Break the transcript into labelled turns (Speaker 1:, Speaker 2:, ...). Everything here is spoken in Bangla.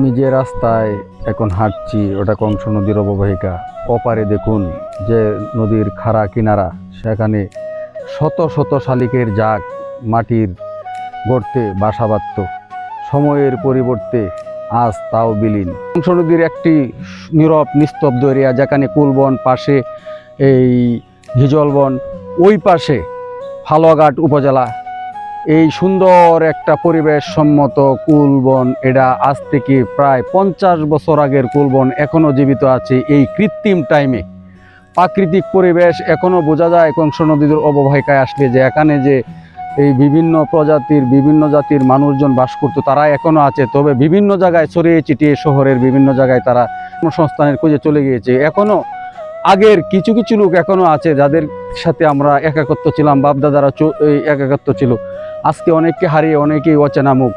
Speaker 1: আমি যে রাস্তায় এখন হাঁটছি ওটা কংস নদীর অববাহিকা। ওপারে দেখুন যে নদীর খাড়া কিনারা, সেখানে শত শত শালিকের জাক মাটির গর্তে বাসা বাঁধত। সময়ের পরিবর্তে আজ তাও বিলীন। কংস নদীর একটি নীরব নিস্তব্ধ এরিয়া, যেখানে কুলবন পাশে এই হিজলবন, ওই পাশে ফালুয়াঘাট উপজেলা। এই সুন্দর একটা পরিবেশ সম্মত কুলবন, এটা আজ থেকে প্রায় 50 বছর আগের কুলবন এখনো জীবিত আছে। এই কৃত্রিম টাইমে প্রাকৃতিক পরিবেশ এখনো বোঝা যায় কংস নদীর অববাহিকায় আসলে, যে এখানে যে এই বিভিন্ন প্রজাতির বিভিন্ন জাতির মানুষজন বাস করতো তারা এখনো আছে। তবে বিভিন্ন জায়গায় ছড়িয়ে ছিটিয়ে শহরের বিভিন্ন জায়গায় তারা কর্মসংস্থানের খোঁজে চলে গিয়েছে। এখনো আগের কিছু কিছু লোক এখনো আছে যাদের সাথে আমরা একাকত্ব ছিলাম, বাপদাদারা এই একাকত্ব ছিল। আজকে অনেককে হারিয়ে অনেকেই অচেনা মুখ।